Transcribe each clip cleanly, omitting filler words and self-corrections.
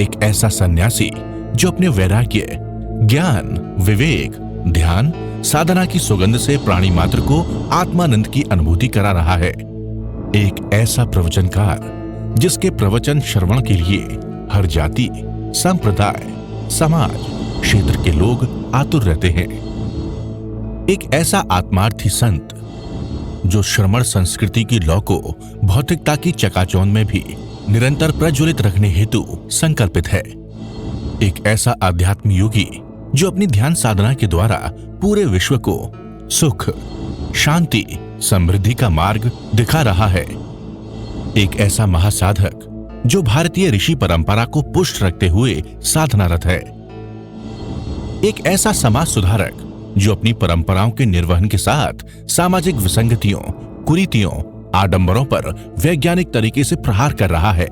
एक ऐसा सन्यासी जो अपने वैराग्य, ज्ञान, विवेक, ध्यान, साधना की सुगंध से प्राणी मात्र को आत्मानंद की अनुभूति करा रहा है। एक ऐसा प्रवचनकार जिसके प्रवचन श्रवण के लिए हर जाति, संप्रदाय, समाज, क्षेत्र के लोग आतुर रहते हैं। एक ऐसा आत्मार्थी संत जो श्रमण संस्कृति की लौ को भौतिकता की चकाचौंध में भी निरंतर प्रज्वलित रखने हेतु संकल्पित है। एक ऐसा आध्यात्म योगी जो अपनी ध्यान साधना के द्वारा पूरे विश्व को सुख, शांति, समृद्धि का मार्ग दिखा रहा है। एक ऐसा महासाधक जो भारतीय ऋषि परंपरा को पुष्ट रखते हुए साधनारत है। एक ऐसा समाज सुधारक जो अपनी परंपराओं के निर्वहन के साथ सामाजिक विसंगतियों, कुरीतियों, आडंबरों पर वैज्ञानिक तरीके से प्रहार कर रहा है।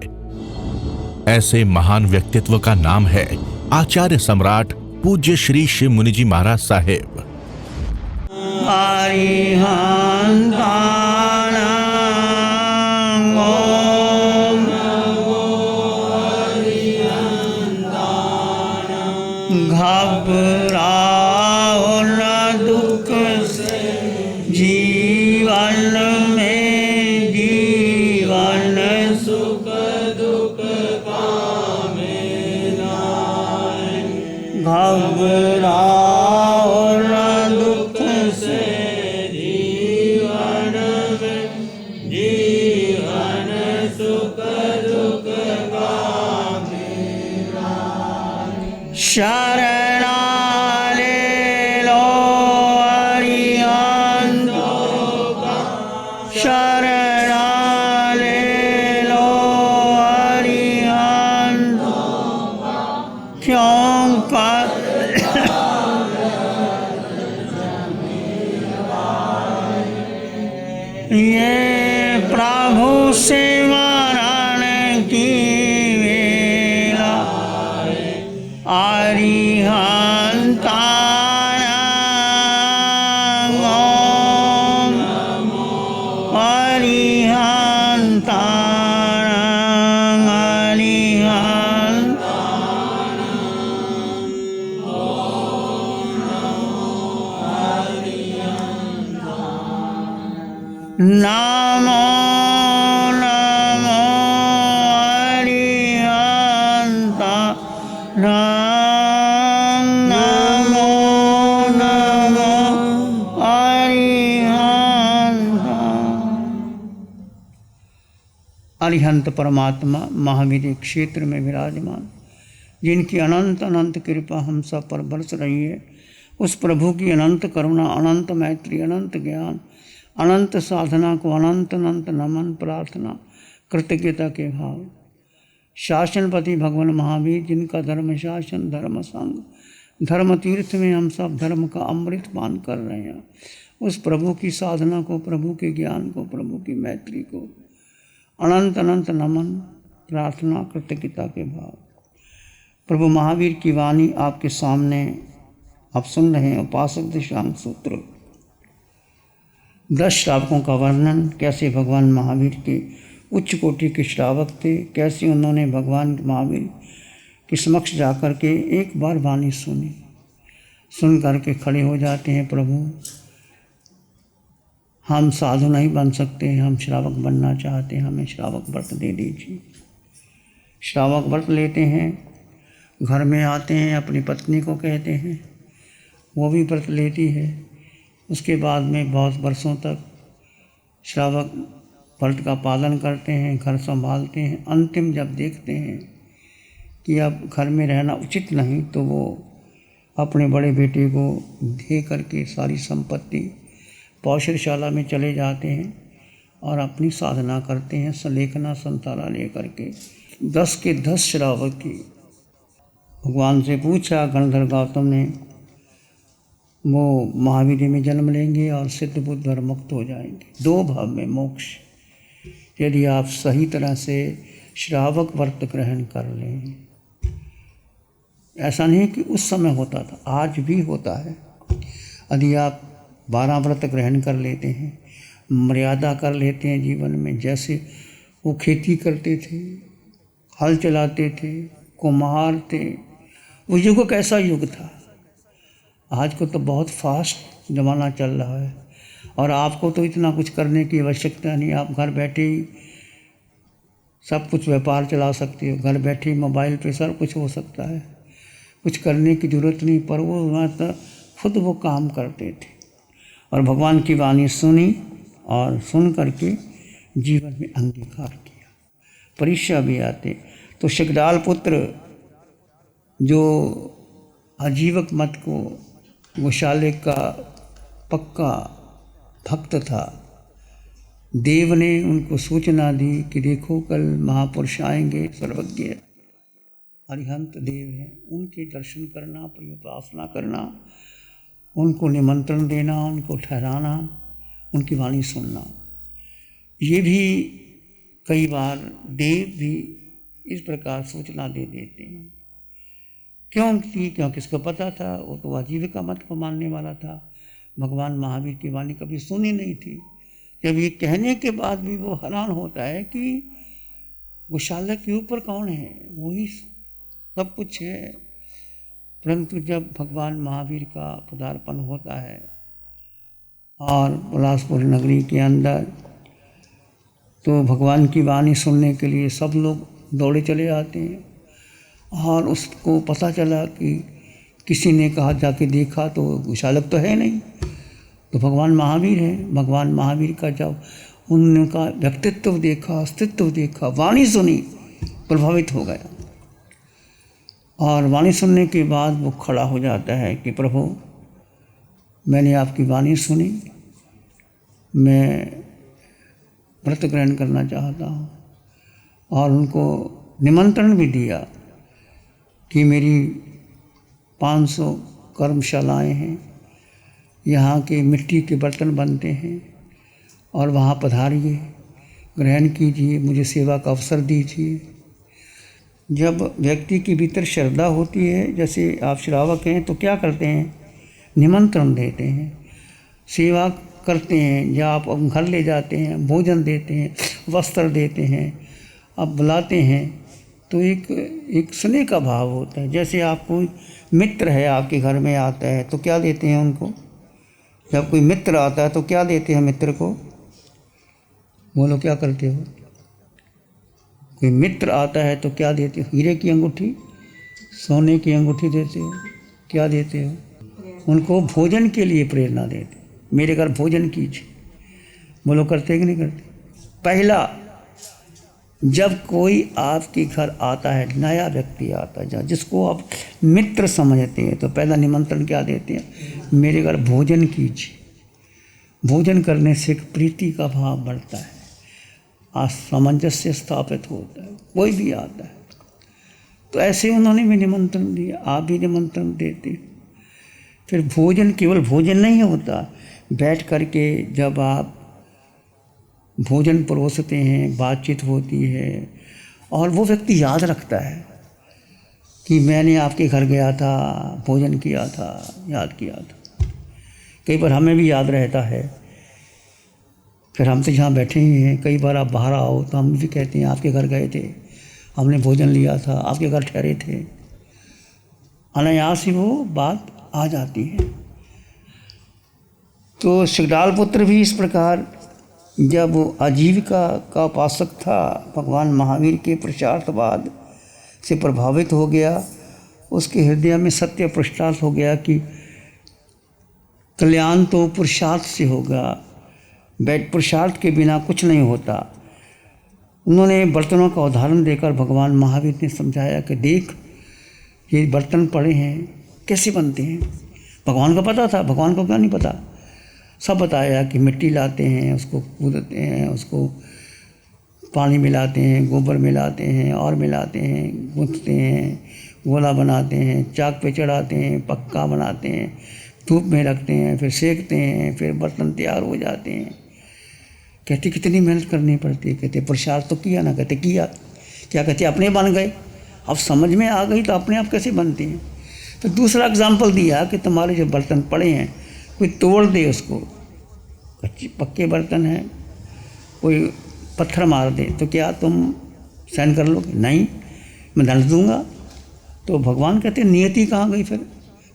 ऐसे महान व्यक्तित्व का नाम है आचार्य सम्राट पूज्य श्री शिव मुनि जी महाराज साहेब। घबराओ न दुख से जीवन में, जीवन सुख दुख का मेला। घबराओ न दुख से जीवन में, जीवन सुख दुख का मेला। शरणा ले लो अरिहंतों का, शरणा ले लो अरिहंतों का, क्यों कर ये प्रभु सिमरन की वेला। अरिहंतानां ओम अरिहंतानां नमो नमो अरिहंता नमो नमो अरिहंता। अरिहंत परमात्मा महावीर क्षेत्र में विराजमान, जिनकी अनंत अनंत कृपा हम सब पर बरस रही है, उस प्रभु की अनंत करुणा, अनंत मैत्री, अनंत ज्ञान, अनंत साधना को अनंत अनंत नमन, प्रार्थना, कृतज्ञता के भाव। शासनपति भगवान महावीर, जिनका धर्म शासन, धर्म संग, धर्म तीर्थ में हम सब धर्म का अमृत पान कर रहे हैं, उस प्रभु की साधना को, प्रभु के ज्ञान को, प्रभु की मैत्री को अनंत अनंत नमन, प्रार्थना, कृतज्ञता के भाव। प्रभु महावीर की वाणी आपके सामने आप सुन रहे हैं। उपासक दिशांग सूत्र 10 श्रावकों का वर्णन, कैसे भगवान महावीर के उच्च कोटि के श्रावक थे, कैसे उन्होंने भगवान महावीर के समक्ष जाकर के एक बार वाणी सुनी, सुन करके खड़े हो जाते हैं, प्रभु हम साधु नहीं बन सकते, हम श्रावक बनना चाहते हैं, हमें श्रावक व्रत दे दीजिए। श्रावक व्रत लेते हैं, घर में आते हैं, अपनी पत्नी को कहते हैं, वो भी व्रत लेती है। उसके बाद में बहुत वर्षों तक श्रावक व्रत का पालन करते हैं, घर संभालते हैं। अंतिम जब देखते हैं कि अब घर में रहना उचित नहीं, तो वो अपने बड़े बेटे को दे करके सारी संपत्ति पौषधशाला में चले जाते हैं और अपनी साधना करते हैं, सलेखना संताला ले करके। 10 के 10 श्रावक की भगवान से पूछा, गणधर गौतम ने, वो महावीर में जन्म लेंगे और सिद्ध बुद्ध और मुक्त हो जाएंगे, 2 भाव में मोक्ष, यदि आप सही तरह से श्रावक व्रत ग्रहण कर लें। ऐसा नहीं कि उस समय होता था, आज भी होता है। यदि आप 12 व्रत ग्रहण कर लेते हैं, मर्यादा कर लेते हैं जीवन में, जैसे वो खेती करते थे, हल चलाते थे, कुम्हार थे। वो युग कैसा युग था। आज को तो बहुत फास्ट ज़माना चल रहा है और आपको तो इतना कुछ करने की आवश्यकता नहीं। आप घर बैठे ही सब कुछ व्यापार चला सकते हो, घर बैठे ही मोबाइल पे सब कुछ हो सकता है, कुछ करने की ज़रूरत नहीं। पर वो वहाँ तो खुद वो काम करते थे और भगवान की वाणी सुनी और सुन करके जीवन में अंगीकार किया। परीक्षा भी आते तो शिकदाल पुत्र जो आजीवक मत को गोशाले का पक्का भक्त था, देव ने उनको सूचना दी कि देखो कल महापुरुष आएंगे, सर्वज्ञ अरिहंत देव हैं, उनके दर्शन करना, उपासना करना, उनको निमंत्रण देना, उनको ठहराना, उनकी वाणी सुनना। ये भी कई बार देव भी इस प्रकार सूचना दे देते हैं। क्योंकि इसको पता था, वो तो आजीविका मत को मानने वाला था, भगवान महावीर की वाणी कभी सुनी नहीं थी। जब ये कहने के बाद भी वो हैरान होता है कि गोशाला के ऊपर कौन है, वही सब कुछ है। परंतु जब भगवान महावीर का पदार्पण होता है और बिलासपुर नगरी के अंदर, तो भगवान की वाणी सुनने के लिए सब लोग दौड़े चले आते हैं। और उसको पता चला कि किसी ने कहा जाके देखा तो गोशालक तो है नहीं, तो भगवान महावीर हैं। भगवान महावीर का जब उनका व्यक्तित्व देखा, अस्तित्व देखा, वाणी सुनी, प्रभावित हो गया। और वाणी सुनने के बाद वो खड़ा हो जाता है कि प्रभु मैंने आपकी वाणी सुनी, मैं व्रत ग्रहण करना चाहता हूँ। और उनको निमंत्रण भी दिया कि मेरी 500 कर्मशालाएँ हैं, यहाँ के मिट्टी के बर्तन बनते हैं और वहाँ पधारिए, ग्रहण कीजिए, मुझे सेवा का अवसर दीजिए। जब व्यक्ति के भीतर श्रद्धा होती है, जैसे आप श्रावक हैं तो क्या करते हैं, निमंत्रण देते हैं, सेवा करते हैं, या आप घर ले जाते हैं, भोजन देते हैं, वस्त्र देते हैं, आप बुलाते हैं, तो एक स्नेह का भाव होता है। जैसे आप कोई मित्र है आपके घर में आता है तो क्या देते हैं उनको, जब कोई मित्र आता है तो क्या देते हैं मित्र को, बोलो क्या करते हो, कोई मित्र आता है तो क्या देते हो, हीरे की अंगूठी, सोने की अंगूठी देते हो, क्या देते हो, उनको भोजन के लिए प्रेरणा देते, मेरे घर भोजन कीजिए, बोलो करते कि नहीं करते। पहला जब कोई आपके घर आता है, नया व्यक्ति आता है जिसको आप मित्र समझते हैं, तो पहला निमंत्रण क्या देते हैं, मेरे घर भोजन कीजिए। भोजन करने से एक प्रीति का भाव बढ़ता है, सामंजस्य स्थापित होता है, कोई भी आता है। तो ऐसे उन्होंने भी निमंत्रण दिया, आप भी निमंत्रण देते। फिर भोजन केवल भोजन नहीं होता, बैठ करके जब आप भोजन परोसते हैं, बातचीत होती है और वो व्यक्ति याद रखता है कि मैंने आपके घर गया था, भोजन किया था, याद किया था। कई बार हमें भी याद रहता है, फिर हम तो यहाँ बैठे ही हैं, कई बार आप बाहर आओ तो हम भी कहते हैं आपके घर गए थे, हमने भोजन लिया था, आपके घर ठहरे थे, अनायास ही वो बात आ जाती है। तो शिकदाल पुत्र भी इस प्रकार जब वो आजीविका का उपासक था, भगवान महावीर के पुरुषार्थवाद से प्रभावित हो गया, उसके हृदय में सत्य पुरुषार्थ हो गया कि कल्याण तो पुरुषार्थ से होगा, पुरुषार्थ के बिना कुछ नहीं होता। उन्होंने बर्तनों का उदाहरण देकर भगवान महावीर ने समझाया कि देख ये बर्तन पड़े हैं कैसे बनते हैं। भगवान को पता था, भगवान को क्या नहीं पता, सब बताया कि मिट्टी लाते हैं, उसको कूदते हैं, उसको पानी मिलाते हैं, गोबर मिलाते हैं और मिलाते हैं, गूँथते हैं, गोला बनाते हैं, चाक पे चढ़ाते हैं, पक्का बनाते हैं, धूप में रखते हैं, फिर सेकते हैं, फिर बर्तन तैयार हो जाते हैं। कहते कितनी मेहनत करनी पड़ती है, कहते पुरुषार्थ तो किया ना, कहते किया, क्या कहते अपने बन गए। अब समझ में आ गई तो अपने आप कैसे बनते हैं। तो दूसरा एग्जाम्पल दिया कि तुम्हारे जो बर्तन पड़े हैं कोई तोड़ दे उसको, कच्चे पक्के बर्तन हैं, कोई पत्थर मार दे तो क्या तुम सहन कर लोगे, नहीं, मैं दंड दूंगा। तो भगवान कहते नियति कहाँ गई फिर,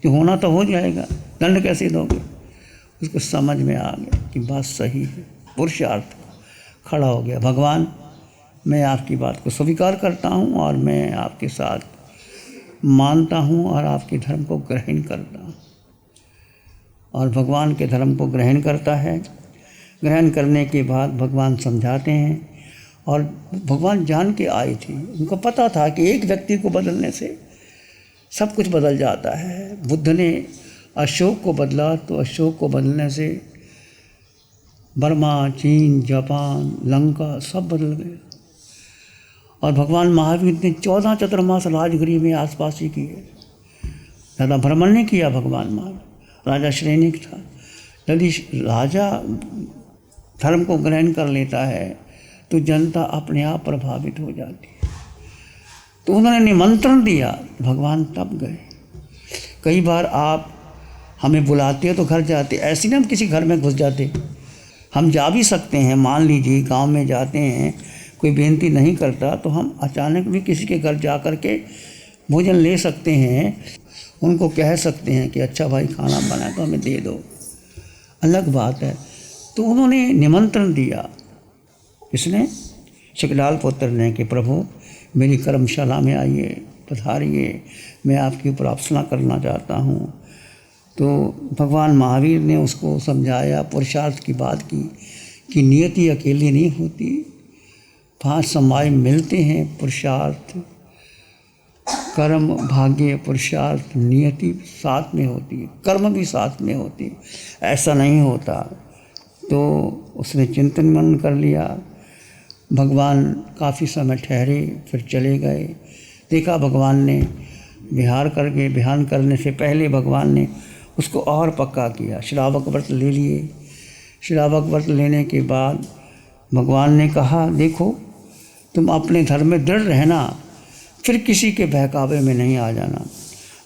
जो होना तो हो जाएगा, दंड कैसे दोगे। उसको समझ में आ गया कि बात सही है, पुरुषार्थ खड़ा हो गया। भगवान मैं आपकी बात को स्वीकार करता हूँ और मैं आपके साथ मानता हूँ और आपके धर्म को ग्रहण करता हूँ। और भगवान के धर्म को ग्रहण करता है। ग्रहण करने के बाद भगवान समझाते हैं, और भगवान जान के आए थे, उनको पता था कि एक व्यक्ति को बदलने से सब कुछ बदल जाता है। बुद्ध ने अशोक को बदला तो अशोक को बदलने से बर्मा, चीन, जापान, लंका सब बदल गए। और भगवान महावीर ने 14 चतुर्मास राजगृह में आसपास ही किए, ज़्यादा भ्रमण नहीं किया। भगवान महावीर राजा श्रेणिक था। यदि राजा धर्म को ग्रहण कर लेता है तो जनता अपने आप प्रभावित हो जाती है। तो उन्होंने निमंत्रण दिया, भगवान तब गए। कई बार आप हमें बुलाते हो तो घर जाते, ऐसे नहीं हम किसी घर में घुस जाते। हम जा भी सकते हैं, मान लीजिए गांव में जाते हैं, कोई बेनती नहीं करता तो हम अचानक भी किसी के घर जा कर के भोजन ले सकते हैं। उनको कह सकते हैं कि अच्छा भाई खाना बना तो हमें दे दो, अलग बात है। तो उन्होंने निमंत्रण दिया, इसने शकलाल पुत्र ने, कि प्रभु मेरी कर्मशाला में आइए, पधारिए, मैं आपकी ऊपर अप्सना करना चाहता हूँ। तो भगवान महावीर ने उसको समझाया, पुरुषार्थ की बात की कि नियति अकेली नहीं होती, 5 समाय मिलते हैं, पुरुषार्थ, कर्म, भाग्य, पुरुषार्थ, नियति साथ में होती है, कर्म भी साथ में होती है, ऐसा नहीं होता। तो उसने चिंतन मनन कर लिया। भगवान काफ़ी समय ठहरे, फिर चले गए। देखा भगवान ने विहार करके, विहार करने से पहले भगवान ने उसको और पक्का किया। श्रावक व्रत ले लिए। श्रावक व्रत लेने के बाद भगवान ने कहा, देखो तुम अपने धर्म में दृढ़ रहना, फिर किसी के बहकावे में नहीं आ जाना।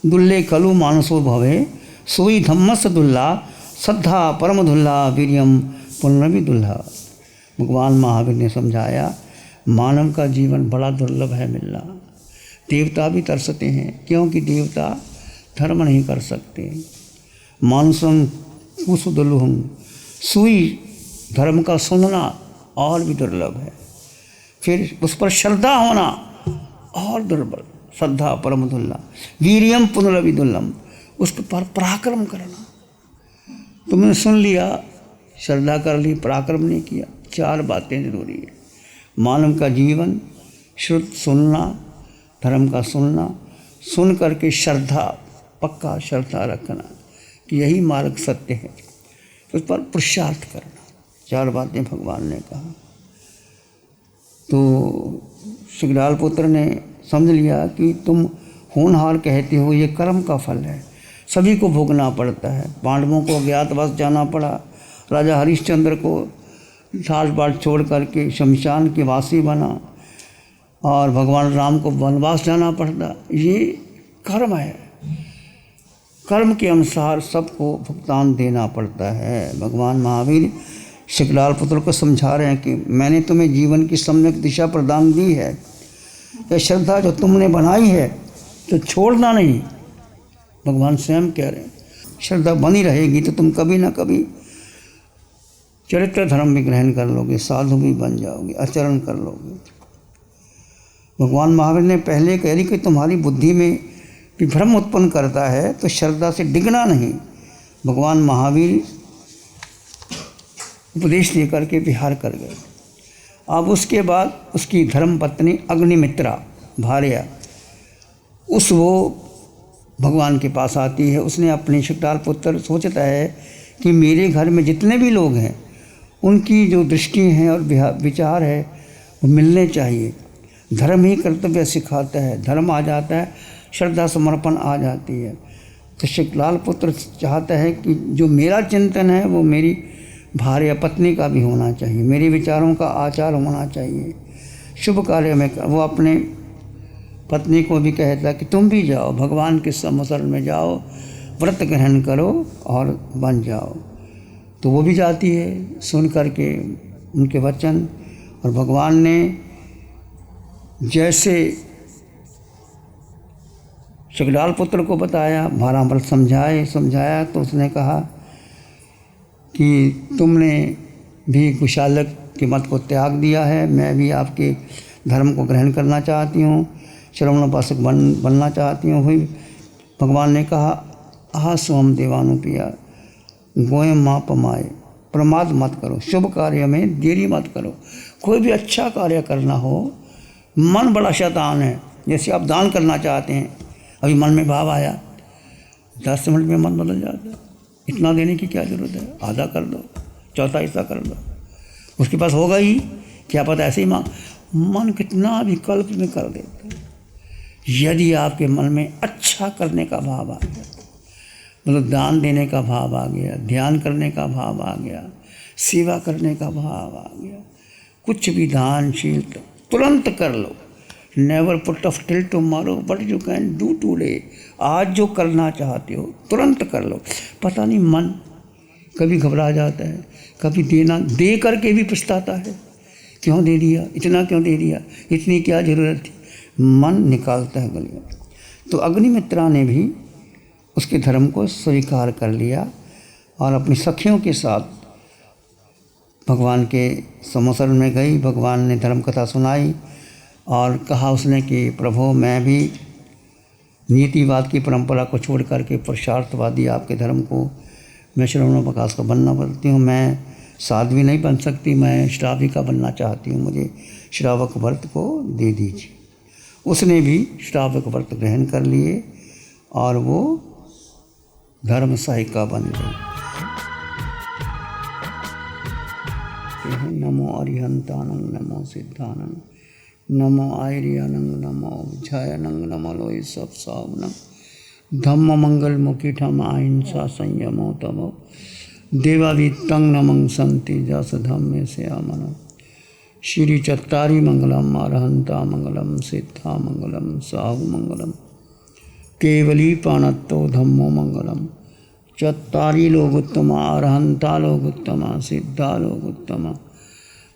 दुल्ले खलु मानसो भवे, सोई धम्मस दुल्ला, श्रद्धा परम दुल्ला, वीर्यम पुनरवि दुल्हा। भगवान महावीर ने समझाया, मानव का जीवन बड़ा दुर्लभ है मिलना। देवता भी तरसते हैं, क्योंकि देवता धर्म नहीं कर सकते। मानुषम कुसुदुल्लुहम, सुई धर्म का सुनना और भी दुर्लभ है। फिर उस पर श्रद्धा होना और दुर्लभ, श्रद्धा परम दुर्लभ, वीर्यम पुनरवि दुर्लभ, उस पर पराक्रम करना। तुमने सुन लिया, श्रद्धा कर ली, पराक्रम नहीं किया। 4 बातें जरूरी है। मानव का जीवन शुद्ध सुनना, धर्म का सुनना, सुन करके श्रद्धा, पक्का श्रद्धा रखना कि यही मार्ग सत्य है, उस पर पुरुषार्थ करना। 4 बातें भगवान ने कहा। तो शकलाल पुत्र ने समझ लिया कि तुम होनहार कहते हो, ये कर्म का फल है, सभी को भोगना पड़ता है। पांडवों को अज्ञातवास जाना पड़ा, राजा हरिश्चंद्र को ठाट बाट छोड़ करके शमशान के वासी बना, और भगवान राम को वनवास जाना पड़ता। ये कर्म है, कर्म के अनुसार सबको भुगतान देना पड़ता है। भगवान महावीर शकलाल पुत्र को समझा रहे हैं कि मैंने तुम्हें जीवन की सम्यक दिशा प्रदान दी है, यह श्रद्धा जो तुमने बनाई है तो छोड़ना नहीं। भगवान स्वयं कह रहे हैं, श्रद्धा बनी रहेगी तो तुम कभी ना कभी चरित्र धर्म भी ग्रहण कर लोगे, साधु भी बन जाओगे, आचरण कर लोगे। भगवान महावीर ने पहले कह दी कि तुम्हारी बुद्धि में विभ्रम उत्पन्न करता है तो श्रद्धा से डिगना नहीं। भगवान महावीर उपदेश दे करके विहार कर गए। अब उसके बाद उसकी धर्म पत्नी अग्निमित्रा भार्या, वो भगवान के पास आती है। उसने अपने शकलाल पुत्र सोचता है कि मेरे घर में जितने भी लोग हैं उनकी जो दृष्टि है और विचार है वो मिलने चाहिए। धर्म ही कर्तव्य सिखाता है, धर्म आ जाता है, श्रद्धा समर्पण आ जाती है। तो शकलाल पुत्र चाहता है कि जो मेरा चिंतन है वो मेरी भार्या पत्नी का भी होना चाहिए, मेरे विचारों का आचार होना चाहिए। शुभ कार्य में वो अपने पत्नी को भी कहता कि तुम भी जाओ, भगवान के शरण में जाओ, व्रत ग्रहण करो और बन जाओ। तो वो भी जाती है सुन करके उनके वचन। और भगवान ने जैसे चकलाल पुत्र को बताया, 12 वर्ष समझाया तो उसने कहा कि तुमने भी कुशालक के मत को त्याग दिया है, मैं भी आपके धर्म को ग्रहण करना चाहती हूँ, श्रवणोपासक बनना चाहती हूँ। हुई भगवान ने कहा, आह स्वम देवानुप्रिया गोय माँ पमाए, प्रमाद मत करो, शुभ कार्य में देरी मत करो। कोई भी अच्छा कार्य करना हो, मन बड़ा शैतान है। जैसे आप दान करना चाहते हैं, अभी मन में भाव आया, 10 मिनट में मन बदल जाता है। इतना देने की क्या ज़रूरत है, आधा कर दो, चौथा हिस्सा कर दो, उसके पास होगा ही, क्या पता ऐसे ही मन कितना विकल्प में कर देता है। यदि आपके मन में अच्छा करने का भाव आ गया, मतलब दान देने का भाव आ गया, ध्यान करने का भाव आ गया, सेवा करने का भाव आ गया, कुछ भी दानशील तुरंत कर लो। Never put off till tomorrow but you can do today. आज जो करना चाहते हो तुरंत कर लो। पता नहीं मन कभी घबरा जाता है, कभी दे करके भी पछताता है, क्यों दे दिया, इतना क्यों दे दिया, इतनी क्या ज़रूरत थी। मन निकालता है गलियाँ। तो अग्निमित्रा ने भी उसके धर्म को स्वीकार कर लिया और अपनी सखियों के साथ भगवान के समसरण में गई। भगवान ने धर्म कथा सुनाई और कहा उसने कि प्रभु, मैं भी नीतिवाद की परंपरा को छोड़ करके पुरुषार्थवादी आपके धर्म को मैं श्रवणोपकाश का बनना पड़ती हूँ। मैं साध्वी नहीं बन सकती, मैं श्राविका बनना चाहती हूँ, मुझे श्रावक व्रत को दे दीजिए। उसने भी श्रावक व्रत ग्रहण कर लिए और वो धर्म सहायिका बन गई। नमो अरिहंतानंग, नमो सिद्धानंग, नमो आयर्यानंग, नमो उज्जायनंग, नमो लोई सब सावनंग, धम्म मंगल मुखी ठम अहिंसा संयमो तमो देवावित्तं नमं संति जस धम्मे से अमन। श्री चत्तारी मंगलम अरहंता मंगलम सिद्धा मंगलम साहु मंगलम केवली पाणत्तो धम्मो मंगलम। चत्तारी लोग उत्तमा, अरहंता लोग उत्तमा, सिद्धा लोग उत्तमा,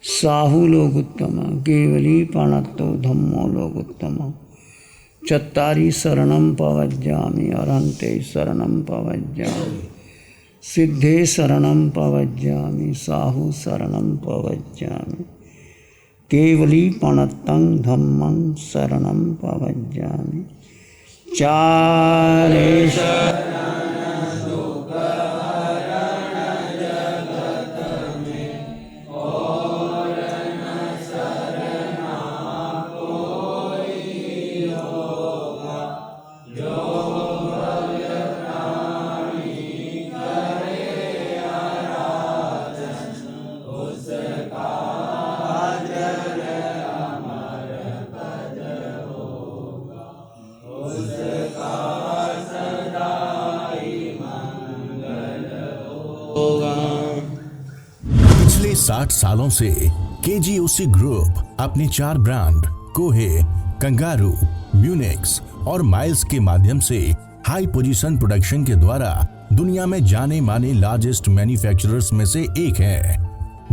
साहु लोग उत्तमा, केवली पाणत्तो धम्मो लोग उत्तमा। चत्तारी शरणं पवज्जामि, अरहंते शरणं पवज्जामि, सिद्धे शरणं पवज्जामि, साहु शरणं पवज्जामि, केवली पाणत्तं धम्मं शरणं पवज्जामि। चारे पिछले 60 सालों से केजीओसी ग्रुप अपने 4 ब्रांड कोहे, कंगारू, म्यूनिक्स और माइल्स के माध्यम से हाई पोजीशन प्रोडक्शन के द्वारा दुनिया में जाने माने लार्जेस्ट मैन्युफैक्चरर्स में से एक है।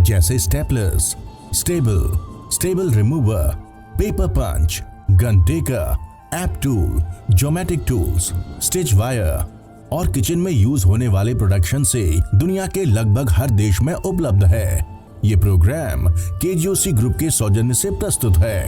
जैसे staplers, staple remover, paper punch, gun tacker, app tool, geometric tools, stitch wire और किचन में यूज होने वाले प्रोडक्शन से दुनिया के लगभग हर देश में उपलब्ध है। ये प्रोग्राम केजीओसी ग्रुप के सौजन्य से प्रस्तुत है।